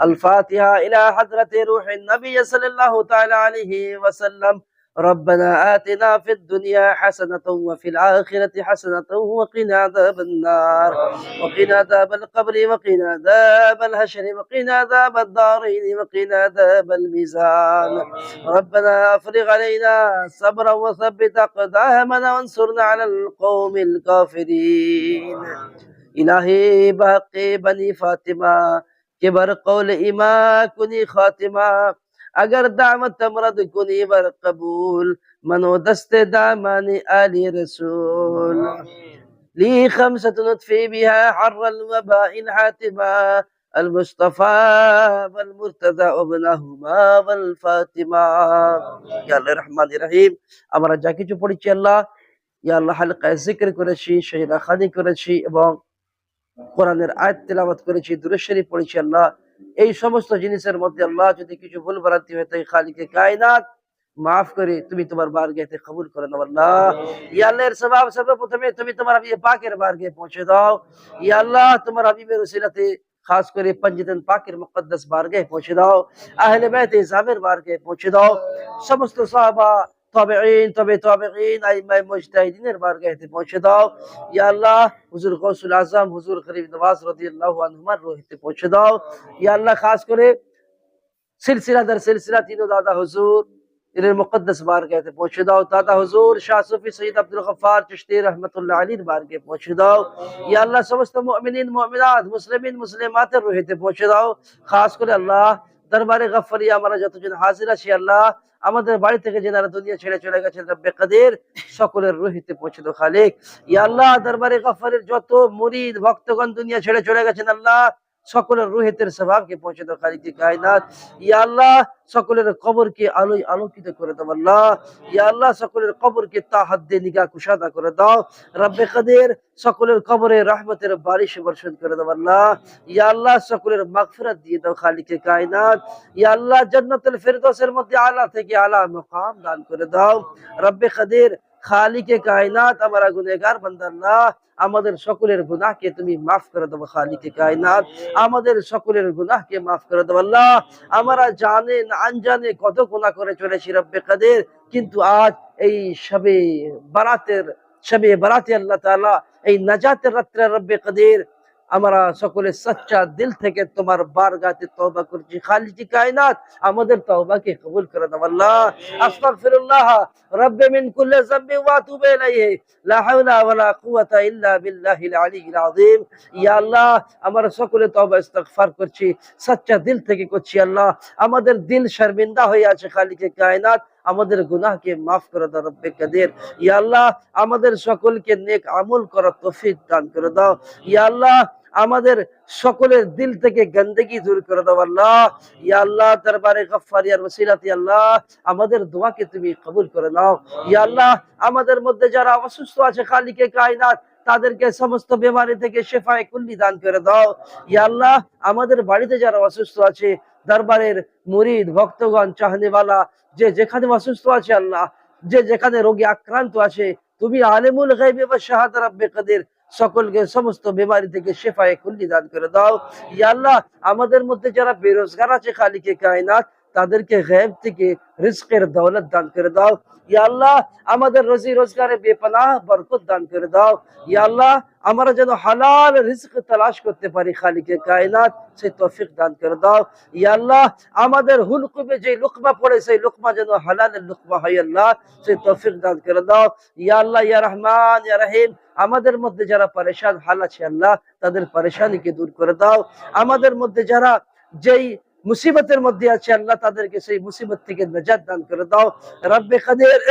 الفاتحة إلى حضرة روح النبي صلى الله تعالى عليه وسلم. ربنا آتنا في الدنيا حسنة وفي الآخرة حسنة وقنا عذاب النار وقنا عذاب القبر وقنا عذاب الحشر وقنا عذاب الدارين وقنا عذاب الميزان. ربنا أفرغ علينا صبرا وثبت أقدامنا وانصرنا على القوم الكافرين. إلهي باقي بني فاطمة كبر قول إما كني خاتمة اگر دعوت مرد کنی بر قبول منو دست دامن آل رسول. لي خمسة نطفي بها حر الوباء الحاتمة المصطفى والمرتضى وابنهما والفاطمة. يا الله الرحمن الرحيم আমরা যা কিছু পড়েছি আল্লাহ, ইয়া আল্লাহ হালকায়ে জিকির করেছি, শহীদা খানি করেছি এবং কোরআনের আয়াত তেলাওয়াত করেছি, দুরূদ শরীফ পড়েছি আল্লাহ, এই সমস্ত জিনিসের মধ্যে আল্লাহ যদি কিছু ভুল ভ্রান্তি হয়ে থাকে খালিকে কায়নাত মাফ করে তুমি তোমার বারগাহে কবুল করে নাও আল্লাহ। ইয়া আল্লাহ এর সওয়াব সর্বপ্রথমে তুমি তোমার হাবিব পাকের বারগাহে পৌঁছে দাও। ইয়া আল্লাহ তোমার হাবিবের উসিলাতে খাস করে পঞ্জতন পাকের মুকদ্দাস বারগাহে পৌঁছে দাও, আহলে বাইত ইসলামের বারগাহে পৌঁছে দাও, সমস্ত সাহাবা তাবেঈন তাবেঈন আইম্মায়ে মুজতাহিদিনের বারগাহে পৌঁছে দাও। ইয়া আল্লাহ হুজুর গৌসুল আজম হুজুর গরিব নওয়াজ রাদিয়াল্লাহু আনহুমার রুহিতে পৌঁছে দাও। ইয়া আল্লাহ খাস করে সিলসিলা দর সিলসিলা তিনো দাদা হুজুর এর মুকদ্দাস বারগাহে পৌঁছে দাও। দাদা হুজুর শাহ সুফি সৈয়দ আব্দুল গফফার চিশতি রাহমাতুল্লাহ আলাইহির বারগাহে পৌঁছে দাও। ইয়া আল্লাহ সমস্ত মুমিনিন মুমিনাত মুসলিমিন মুসলিমাতের রুহিতে পৌঁছে দাও। খাস করে আল্লাহ দরবারে গফফারিয়া আমরা যতজন হাজির আছি আল্লাহ, আমাদের বাড়ি থেকে যারা দুনিয়া ছেড়ে চলে গেছেন রব্বে কাদের সকলের রুহিতে পৌঁছে দাও খালিক। ইয়া আল্লাহ দরবারে গফফারের যত মুরিদ ভক্তগণ দুনিয়া ছেড়ে চলে গেছেন আল্লাহ, সকলের রুহিতের সওয়াবকে পৌঁছে দাও খালিকে কায়নাত। ইয়া আল্লাহ সকলের কবরকে আলোয় আলোকিত করে দাও আল্লাহ। ইয়া আল্লাহ সকলের কবরকে তাহাদ্দে নিগাহ কুশাদা করে দাও রব্বে কাদের, সকলের কবরে রহমতের বারিশ বর্ষণ করে দাও আল্লাহ। ইয়া আল্লাহ সকলের মাগফিরাত দিয়ে দাও খালিকে কায়নাত। ইয়া আল্লাহ জান্নাতুল ফিরদৌসের মধ্যে আলা থেকে আলা মাকাম দান করে দাও রব্বে কাদের। খালিকে কায়নাত আমরা গুনাহগার বান্দা আল্লাহ, আমাদের সকলের গুনাহকে তুমি মাফ করে দাও খালিকে কায়নাত, আমাদের সকলের গুনাহকে মাফ করে দাও আল্লাহ। আমরা জানে না আনজানে কত গুনাহ করে চলেছি রব্বে কাদের, কিন্তু আজ এই শবে বারাতে আল্লাহ তাআলা এই নাজাতের রাত্রে রব্বে কাদের আমরা সকলে সচ্চা দিল থেকে তোমার বারগাতে তওবা করছি খালিকে কায়নাত, আমাদের তওবাকে কবুল করে দাও আল্লাহ। আস্তাগফিরুল্লাহ রাব্বি মিন কুল্লি যামবি ওয়া আতুবু ইলাইহি লা হাওলা ওয়ালা কুওয়াতা ইল্লা বিল্লাহিল আলিয়্যিল আযীম। ইয়া আল্লাহ আমরা সকলে তওবা ইস্তিগফার করছি, সচ্চা দিল থেকে করছি আল্লাহ। আমাদের দিল শর্মিন্দা হয়ে আছে খালিকে কায়নাত, আমাদের গুনাহকে মাফ করে দাও রব্বে কাদের। ইয়া আল্লাহ আমাদের সকলকে নেক আমল করার তৌফিক দান করে দাও। ইয়া আল্লাহ আমাদের সকলের দিল থেকে গন্দগি দূর করে দাও আল্লাহ। ইয়া আল্লাহ দরবারে গফফারিয়ার ওসিলাতে আল্লাহ আমাদের দোয়াকে তুমি কবুল করে নাও। ইয়া আল্লাহ আমাদের মধ্যে যারা অসুস্থ আছে খালিকে কায়নাত তাদেরকে সমস্ত বিমারি থেকে শিফায়ে কুল্লি দান করে দাও। ইয়া আল্লাহ আমাদের বাড়িতে যারা অসুস্থ আছে দরবারের মুরিদ ভক্তগণ চাহনেওয়ালা যে যেখানে অসুস্থ আছে আল্লাহ, যে যেখানে রোগী আক্রান্ত আছে তুমি আলিমুল গায়বি ওয়া শাহাদা রব্বে কাদের সকলকে সমস্ত বিমারি থেকে শিফায়ে কুল্লি দান করে দাও। ইয়া আল্লাহ আমাদের মধ্যে যারা বেরোজগার আছে খালিকে কায়নাত তাদেরকে গায়ব থেকে রিজকের দৌলত দান করে দাও। ইয়া আল্লাহ আমাদের রুজি রোজগারে বেপনাহ বরকত দান করে দাও। ইয়া আল্লাহ আমরা যেন হালাল রিজক তালাশ করতে পারি খালিকে কায়নাত সেই তৌফিক দান করে দাও। ইয়া আল্লাহ আমাদের হুলকুমে যে লুকমা পড়ে সেই লুকমা যেন হালালের লুকমা হয় আল্লাহ, সেই তৌফিক দান করে দাও। ইয়া আল্লাহ ইয়া রহমান ইয়া রহিম আমাদের মধ্যে যারা পরেশান হাল আছে আল্লাহ তাদের পরেশানিকে দূর করে দাও। আমাদের মধ্যে যারা যেই মুসিবতের মধ্যে আছে আল্লাহ তাদেরকে সেই মুসিবত থেকে নাজাত দান করে দাও রব্বে কাদের।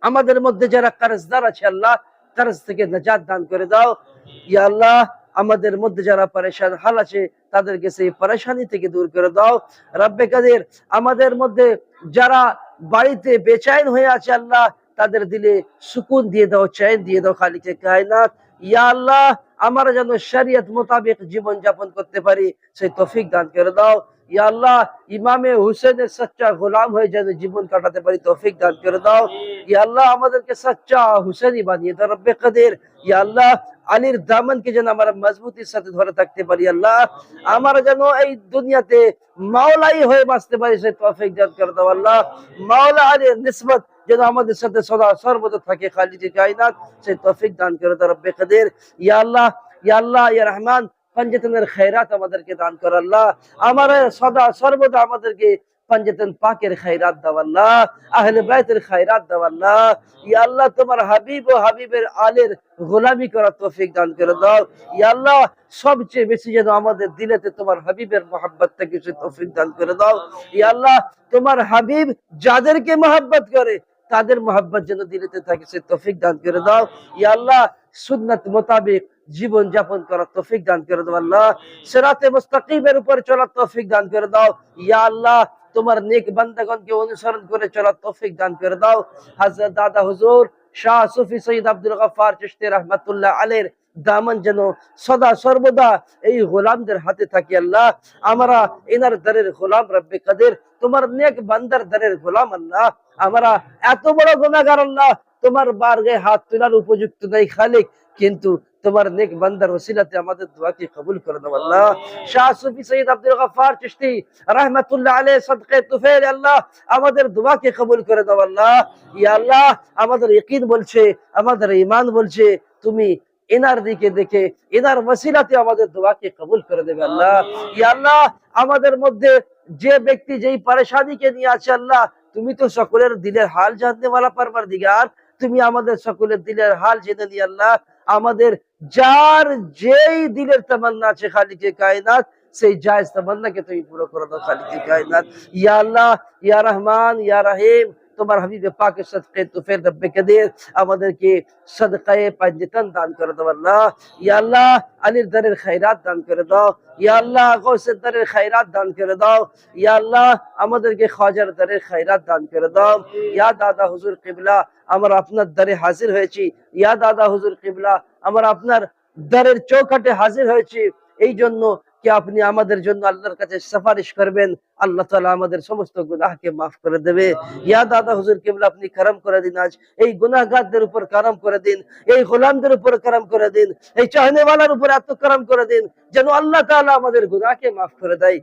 আমাদের মধ্যে যারা কর্জদার আছে আল্লাহ কর্জ থেকে নাজাত দান করে দাও। ইয়া আল্লাহ আমাদের মধ্যে যারা পরেশান হাল আছে তাদেরকে সেই পরেশানি থেকে দূর করে দাও রব্বে কাদের। আমাদের মধ্যে যারা বাড়িতে বেচैन হয়ে আছে আল্লাহ তাদের দিলে সুকুন দিয়ে দাও, চैन দিয়ে দাও খালিকে কায়নাত। ইয়া আল্লাহ আমরা যেন শরীয়ত মোতাবেক জীবন যাপন করতে পারি সেই তৌফিক দান করে দাও। ইয়া আল্লাহ ইমামে হুসেনের সচ্চা গোলাম হয়ে যেন জীবন কাটাতে পারি তৌফিক দান করে দাও। ইয়া আল্লাহ আমাদেরকে সচ্চা হুসেনি বানিয়ে দাও রব্বে কাদের। ইয়া আল্লাহ আলীর দামানকে যেন আমরা মজবুতির সাথে ধরে থাকতে পারি আল্লাহ। আমরা যেন এই দুনিয়াতে মাওলাই হয়ে বাঁচতে পারি, সেই তৌফিক দান করে দাও আল্লাহ। মাওলা আলীর নিসবত যেন আমাদের সাথে সদা সর্বদা থাকে, খালিকে কায়নাত সেই তৌফিক দান করে দাও রব্বে কাদির। ইয়া আল্লাহ, ইয়া আল্লাহ, ইয়া রহমান, পাঞ্জাতনের খায়রাত আমাদেরকে দান কর আল্লাহ। আমরা সদা সর্বদা আমাদেরকে পাঞ্জাতন পাকের খায়রাত দাও আল্লাহ, আহলে বাইতের খায়রাত দাও আল্লাহ। ইয়া আল্লাহ, তোমার হাবিব ও হাবিবের আলের গোলামি করার তৌফিক দান করে দাও। ইয়া আল্লাহ, সবচেয়ে বেশি যেন আমাদের দিলেতে তোমার হাবিবের মহব্বত থেকে সে তৌফিক দান করে দাও। ইয়া আল্লাহ, তোমার হাবিব যাদেরকে মহব্বত করে তাদের মহব্বত যেন দিলেতে থাকে সে তৌফিক দান করে দাও। ইয়া আল্লাহ, সুন্নাত মোতাবেক জীবন যাপন করার তৌফিক দান করে দাও আল্লাহ। সিরাতে মুস্তাকিমের উপর চলার তৌফিক দান করে দাও। ইয়া আল্লাহ, তোমার নেক বান্দাগণকে অনুসরণ করে চলার তৌফিক দান করে দাও। হযরত দাদা হুজুর শাহ সুফি সৈয়দ আব্দুল গফফার চিশতি রহমাতুল্লাহ আলাইহির দামান যেন সদা সর্বদা এই গোলামদের হাতে থাকে আল্লাহ। আমরা এনার দরের গোলাম রব্বে কাদির, তোমার নেক বান্দার দরের গোলাম আল্লাহ। আমরা এত বড় গুনাহগার আল্লাহ, তোমার বারগাহে হাত তোলার উপযুক্ত নাই খালিক, কিন্তু তোমার নেক বান্দার ওসিলাতে আমাদের দোয়াকে কবুল করে দাও আল্লাহ। শাহ সুফি সৈয়দ আব্দুল গফফার চিশতি রাহমাতুল্লাহ আলাইহি সদকায়ে তুফাইল আল্লাহ, আমাদের দোয়াকে কবুল করে দাও আল্লাহ। ইয়া আল্লাহ, আমাদের ইয়াকিন বলছে, আমাদের ঈমান বলছে তুমি এনার দিকে দেখে এনার ওসিলাতে আমাদের দোয়াকে কবুল করে দেবে আল্লাহ। ইয়া আল্লাহ, আমাদের মধ্যে যে ব্যক্তি যেই পরেশানিকে নিয়ে আছে আল্লাহ, তুমি তো সকলের দিলের হাল জানতে ওয়ালা পরওয়ারদিগার, তুমি আমাদের সকলের দিলের হাল জেনে নিয়ে আল্লাহ, আমাদের যার যেই দিলের তামান্না আছে খালিকে কায়নাত সেই জায়েজ তামান্নাকে তুমি পুরো করে দাও খালিকে কায়নাত। ইয়া আল্লাহ, ইয়া রহমান, ইয়া রহিম, তোমার হাবিবে পাকের সদকায়ে তুফাইল রব্বে কাদির আমাদেরকে সদকায়ে পাঞ্জাতন দান করে দাও আল্লাহ। ইয়া আল্লাহ, আলীর দরের খায়রাত দান করে দাও। ইয়া আল্লাহ, গৌসের দরের খায়রাত দান করে দাও। ইয়া আল্লাহ, আমাদেরকে খাজার দরের খায়রাত দান করে দাও। ইয়া দাদা হুজুর কিবলা, আমরা আপনার দরে হাজির হয়েছি। ইয়া দাদা হুজুর কিবলা, আমরা আপনার দরের চৌকাটে হাজির হয়েছি এই জন্য কি আপনি আমাদের জন্য আল্লাহর কাছে সুপারিশ করবেন, আল্লাহ তাআলা আমাদের সমস্ত গুনাহকে মাফ করে দেবে। ইয়া দাদা হুজুর কিবলা, আপনি করম করে দিন, আজ এই গুনাহগারদের উপর করম করে দিন, এই গোলামদের উপর করম করে দিন, এই চাহনেওয়ালার উপর এত করম করে দিন যেন আল্লাহ তাআলা আমাদের গুনাহকে মাফ করে দেয়,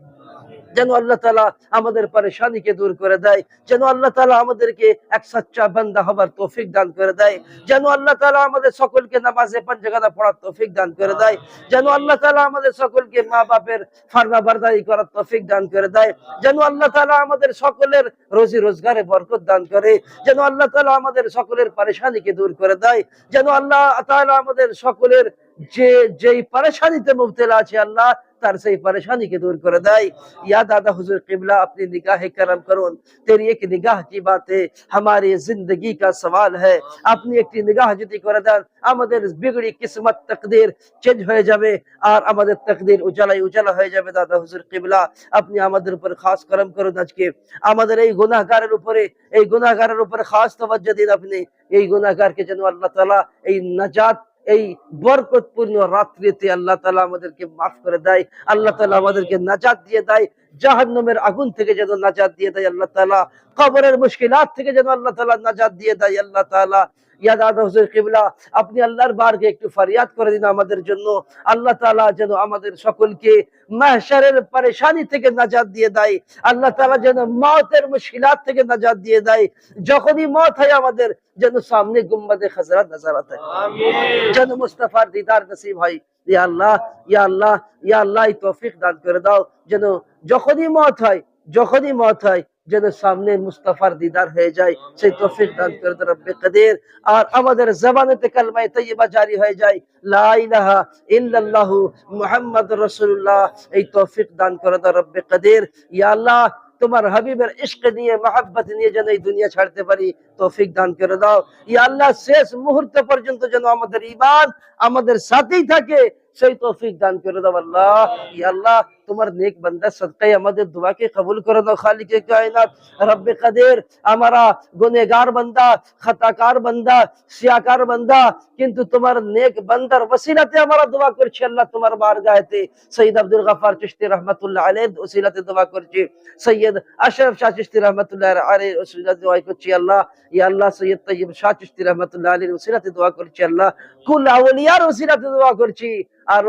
যেন আল্লাহ তাআলা আমাদের পরেশানিকে দূর করে দেয়, যেন আল্লাহ তাআলা আমাদেরকে এক সচ্চা বান্দা হবার তৌফিক দান করে দেয়, যেন আল্লাহ তাআলা আমাদের সকলকে নামাজে পাঁচওয়াক্ত পড়ার তৌফিক দান করে দেয়, যেন আল্লাহ তাআলা আমাদের সকলকে মা বাপের ফরমাবরদারি করার তৌফিক দান করে দেয়, যেন আল্লাহ তাআলা আমাদের সকলের রোজি রোজগারে বরকত দান করে, যেন আল্লাহ তাআলা আমাদের সকলের পরেশানিকে দূর করে দেয়, যেন আল্লাহ তাআলা আমাদের সকলের যেই পরেশানিতে মুবতলা আছে আল্লাহ তার সেই परेशानी दूर कर देय। या दादा हुजूर किबला, अपनी निगाह करम करुन, तेरी एक निगाह की बातें हमारी जिंदगी का सवाल है। अपनी एक निगाह যদি করে দেন আমাদের বিগড়ি কিসমত তকদির চেঞ্জ হয়ে যাবে আর আমাদের তকদির উজালাই উজালা হয়ে যাবে। দাদা হুজুর কিবলা, আপনি আমাদের উপর খাস করম করুন, আজকে আমাদের এই গুনাহগারের উপরে খাস তওয়াজ্জুহ দিন। আপনি এই গুনাহগারকে যেন আল্লাহ তাআলা এই নাজাত, এই বরকতপূর্ণ রাত্রিতে আল্লাহ তাআলা আমাদেরকে মাফ করে দেয়, আল্লাহ তাআলা আমাদেরকে নাজাত দিয়ে দেয়, জাহান্নামের আগুন থেকে যেন নাজাত দিয়ে দেয় আল্লাহ তাআলা, কবরের মুশকিলাত থেকে যেন আল্লাহ তাআলা নাজাত দিয়ে দেয় আল্লাহ তাআলা। ইয়া দাদা হুজুর কিবলা, আপনি আল্লাহর বারগাহে একটু ফরিয়াদ করে দিন আমাদের জন্য, আল্লাহ তাআলা যেন আমাদের সকলকে মাহশারের পরেশানি থেকে নাজাত দিয়ে দেয়, আল্লাহ তাআলা যেন মওতের মুশকিলাত থেকে নাজাত দিয়ে দেয়, যখনই মওত হয় আমাদের যেন সামনে গুম্বাদে খাজরা নজর আতে, আমিন, যেন মুস্তাফার দিদার নসিব হয়। ইয়া আল্লাহ, ইয়া আল্লাহ, ইয়া আল্লাহ, এই তৌফিক দান করে দাও যেন যখনই মওত হয় যেন সামনে মুস্তাফার দিদার হয়ে যায়, সেই তৌফিক দান করে দাও রব্বে কাদির। আর আমাদের জবানেতে কালমা তাইয়্যিবা জারি হয়ে যায়, লা ইলাহা ইল্লাল্লাহু মুহাম্মাদুর রাসূলুল্লাহ, এই তৌফিক দান করে দাও রব্বে কাদির। ইয়া আল্লাহ, তোমার হাবিবের ইশক নিয়ে মহব্বত নিয়ে যেন এই দুনিয়া ছাড়তে পারি, তৌফিক দান করে দাও। ইয়া আল্লাহ, শেষ মুহূর্ত পর্যন্ত যেন আমাদের ঈমান আমাদের সাথেই থাকে, সেই তৌফিক দান করে দাও আল্লাহ। ইয়া আল্লাহ, তোমার নেক বান্দা সদকায়ে আমাদের দোয়াকে কবুল করে দাও খালিকে কায়নাত রব্বে কাদের আমরা গুনাহগার বান্দা খাতাকার বান্দা শিয়াকার বান্দা কিন্তু তোমার নেক বান্দার ওসিলাতে আমরা দোয়া করছি আল্লাহ তোমার বারগাহেতে সৈয়দ আব্দুল গফফার চিশতি রহমাতুল্লাহ আলাইহির ওসিলাতে দোয়া করছি সৈয়দ আশরাফ শাহ চিশতি রহমাতুল্লাহ আলাইহির ওসিলাতে দোয়া করছি আল্লাহ ইয়া আল্লাহ সৈয়দ তাইয়্যিব শাহ চিশতি রহমাতুল্লাহ আলাইহির ওসিলাতে দোয়া করছি আল্লাহ কুল আউলিয়ার ওসিলাতে দোয়া করছি আর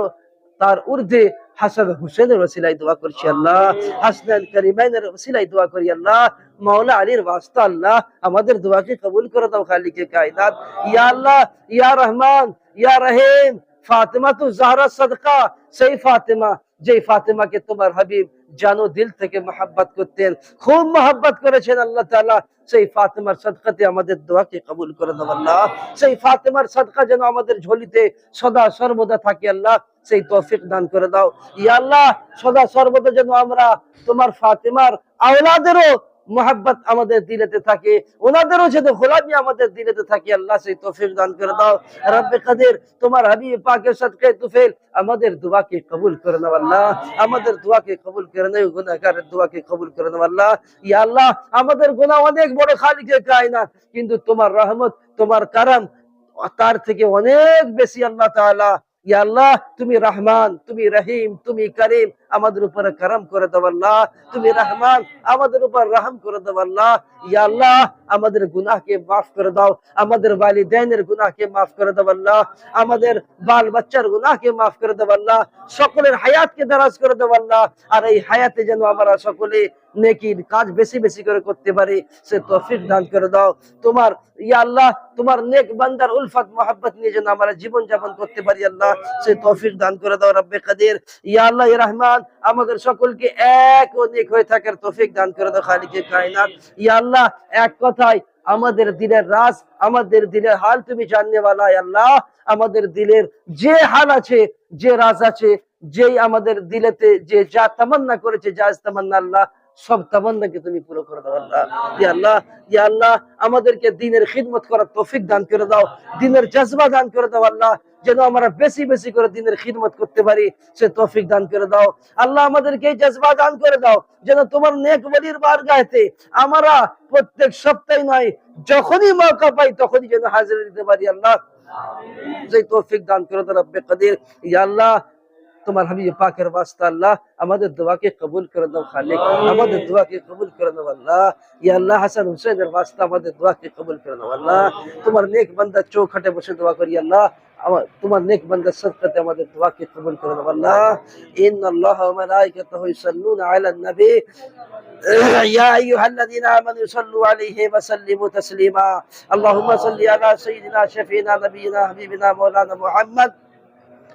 তার ঊর্ধ্বে হাসান হুসেনের ওসিলায় দোয়া করছি আল্লাহ হাসনাল কারিমাইনের ওসিলায় দোয়া করি আল্লাহ মাওলা আলীর ওয়াস্তে আল্লাহ আমাদের দোয়াকে কবুল করে দাও খালিকে কায়নাত ইয়া আল্লাহ ইয়া রহমান ইয়া রহিম ফাতেমা তু জাহরা সদকা সেই ফাতেমা যে ফাতেমাকে তোমার হাবিব জানো দিল থেকে মহব্বত করতেন খুব মহব্বত করেছেন আল্লাহ তাআলা সেই ফাতেমার সদকাতে আমাদের দোয়াকে কবুল করে দাও আল্লাহ সেই ফাতেমার সদকা যেন আমাদের ঝোলিতে সদা সর্বদা থাকে আল্লাহ সেই তৌফিক দান করে দাও ইয়া আল্লাহ সদা সর্বদা যেন আমরা তোমার ফাতেমার আওলাদেরও মোহাব্বত আমাদের দিলেতে থাকে ওনাদেরও যেন গোলামি আমাদের দিলেতে থাকে আল্লাহ সেই তৌফিক দান করে দাও রব্বে কাদের তোমার হাবিব পাকের সদকায়ে তুফেল আমাদের দোয়াকে কবুল করে নাও আল্লাহ আমাদের দোয়াকে কবুল করে নাও গুনাহগারের দোয়াকে কবুল করে নাও আল্লাহ ইয়া আল্লাহ আমাদের গুনাহ অনেক বড় খালিকে কায়নাত কিন্তু তোমার রহমত তোমার করম তার থেকে অনেক বেশি আল্লাহ তাআলা ইয়া আল্লাহ তুমি রহমান তুমি রহিম তুমি করিম আমাদের উপরে করম করে দাও আল্লাহ তুমি রহমান আমাদের উপর রহম করে দাও আল্লাহ ইয়া আল্লাহ আমাদের গুনাহকে maaf করে দাও আমাদের ওয়ালিদাইনের গুনাহকে maaf করে দাও আল্লাহ আমাদের বাল বাচ্চার গুনাহকে maaf করে দাও আল্লাহ সকলের হায়াতকে দারাজ করে দাও আল্লাহ আর এই হায়াতে যেন আমরা সকলে নেকির কাজ বেশি বেশি করে করতে পারি সে তৌফিক দান করে দাও তোমার ইয়া আল্লাহ তোমার নেক বান্দার উলফত মোহাব্বত নিয়ে যেন আমরা জীবন যাপন করতে পারি আল্লাহ সে তৌফিক দান করে দাও রব্বে কাদের ইয়া আল্লাহ ইয়া রহমান আমাদের সকলকে এক ও নেক হয়ে থাকার তৌফিক দান করে দাও খালিকে কায়নাত ইয়া আল্লাহ এক কথায় আমাদের দিলের রাজ আমাদের দিলের হাল তুমি জাননে वाला আল্লাহ আমাদের দিলের যে হাল আছে যে রাজ আছে যেই আমাদের দিলেতে যে যা তামান্না করেছে যা তামান্না আল্লাহ সব তামান্নাকে তুমি পুরো করে দাও আল্লাহ ইয়া আল্লাহ আমাদেরকে দ্বীনের খিদমত করার তৌফিক দান করে দাও দ্বীনের জজবা দান করে দাও আল্লাহ যেন আমরা বেশি বেশি করে দ্বীনের খিদমত করতে পারি সে তৌফিক দান করে দাও আল্লাহ আমাদেরকে এই জজবা দান করে দাও যেন তোমার নেক ওলির বারগাহেতে আমরা প্রত্যেক সপ্তাহে নয় যখনই মৌকা পাই তখনই যেন হাজির দিতে পারি আল্লাহ সেই তৌফিক দান করে দাও রব্বে কাদির ইয়া আল্লাহ তোমার হাবিব পাকের ওয়াস্তে আল্লাহ আমাদের দোয়াকে কবুল করে দাও খালিক আমাদের দোয়াকে কবুল করে দাও আল্লাহ ইয়া আল্লাহ হাসান হুসেনের ওয়াস্তে আমাদের দোয়াকে কবুল করে দাও আল্লাহ তোমার নেক বান্দা চৌখাটে বসে দোয়া করি আল্লাহ তোমার নেক বান্দার সদকাতে আমাদের দোয়াকে কবুল করে দাও আল্লাহ ইন্নাল্লাহ ওয়া মালাইকাতাহু ইউসাল্লুনা আলান নবী يا أيها الذين آمنوا صلوا عليه وسلموا تسليما اللهم صل على سيدنا شفينا نبينا حبيبنا مولانا محمد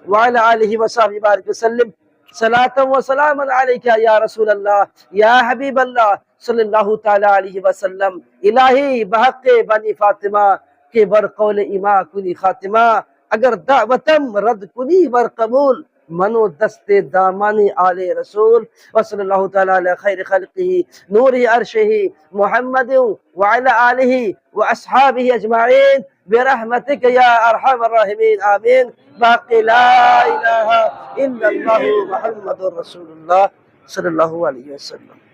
وعلى آله وصحبه بارك وسلم صلاة وسلاما عليك يا رسول الله يا حبيب الله صلی اللہ تعالی علیہ وسلم الہی بحق بنی فاطمہ کے بر قول ایما کنی خاتمہ اگر دعوتم رد کنی بر قبول منو دست دامان آل رسول وصلی اللہ تعالی علی خیر خلقہ نور عرشہ محمد وعلى آلہ واصحابہ اجمعین برحمتک یا ارحم الراحمین آمین باقی لا الہ الا اللہ محمد رسول اللہ صلی اللہ علیہ وسلم